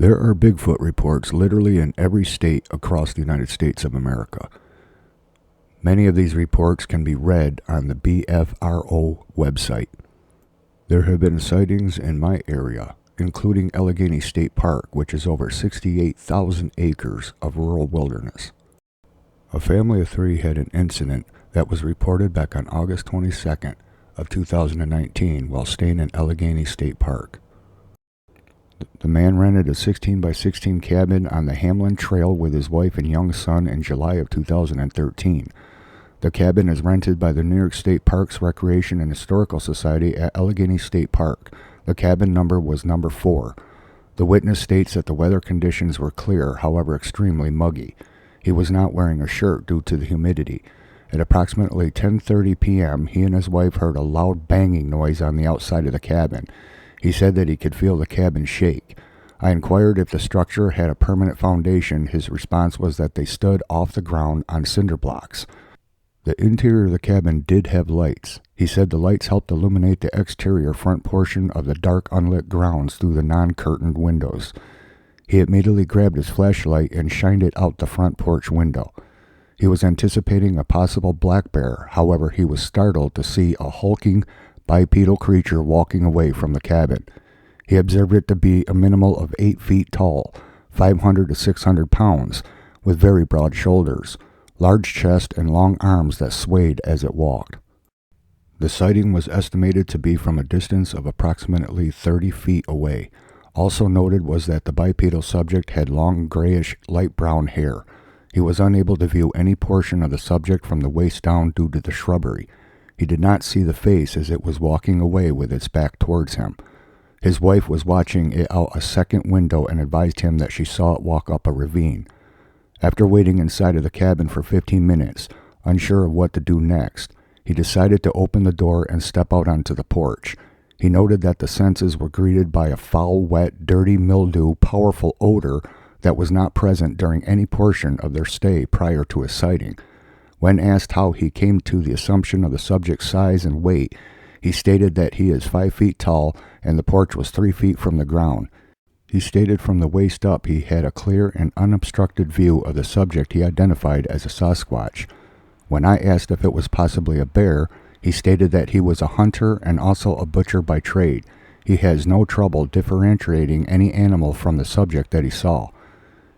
There are Bigfoot reports literally in every state across the United States of America. Many of these reports can be read on the BFRO website. There have been sightings in my area, including Allegany State Park, which is over 68,000 acres of rural wilderness. A family of 3 had an incident that was reported back on August 22nd of 2019 while staying in Allegany State Park. The man rented a 16 by 16 cabin on the Hamlin Trail with his wife and young son in July of 2013. The cabin is rented by the New York State Parks Recreation and Historical Society at Allegany State Park. The cabin number was number 4. The witness states that the weather conditions were clear, however extremely muggy. He was not wearing a shirt due to the humidity. At approximately 10:30 p.m., he and his wife heard a loud banging noise on the outside of the cabin. He said that he could feel the cabin shake. I inquired if the structure had a permanent foundation. His response was that they stood off the ground on cinder blocks. The interior of the cabin did have lights. He said the lights helped illuminate the exterior front portion of the dark unlit grounds through the non-curtained windows. He immediately grabbed his flashlight and shined it out the front porch window. He was anticipating a possible black bear. However, he was startled to see a hulking bipedal creature walking away from the cabin. He observed it to be a minimal of 8 feet tall, 500 to 600 pounds, with very broad shoulders, large chest, and long arms that swayed as it walked. The sighting was estimated to be from a distance of approximately 30 feet away. Also noted was that the bipedal subject had long grayish light brown hair. He was unable to view any portion of the subject from the waist down due to the shrubbery. He did not see the face as it was walking away with its back towards him. His wife was watching it out a second window and advised him that she saw it walk up a ravine. After waiting inside of the cabin for 15 minutes, unsure of what to do next, he decided to open the door and step out onto the porch. He noted that the senses were greeted by a foul, wet, dirty mildew, powerful odor that was not present during any portion of their stay prior to his sighting. When asked how he came to the assumption of the subject's size and weight, he stated that he is 5 feet tall and the porch was 3 feet from the ground. He stated from the waist up he had a clear and unobstructed view of the subject he identified as a Sasquatch. When I asked if it was possibly a bear, he stated that he was a hunter and also a butcher by trade. He has no trouble differentiating any animal from the subject that he saw.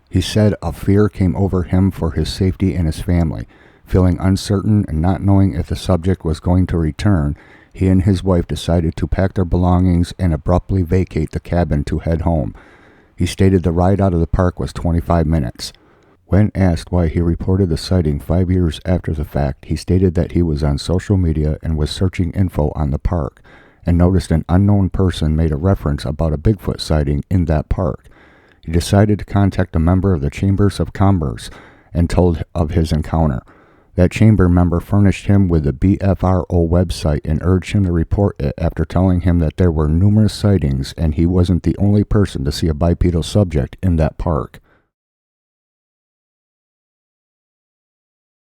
He said a fear came over him for his safety and his family. Feeling uncertain and not knowing if the subject was going to return, he and his wife decided to pack their belongings and abruptly vacate the cabin to head home. He stated the ride out of the park was 25 minutes. When asked why he reported the sighting 5 years after the fact, he stated that he was on social media and was searching info on the park, and noticed an unknown person made a reference about a Bigfoot sighting in that park. He decided to contact a member of the Chambers of Commerce and told of his encounter. That chamber member furnished him with the BFRO website and urged him to report it after telling him that there were numerous sightings and he wasn't the only person to see a bipedal subject in that park.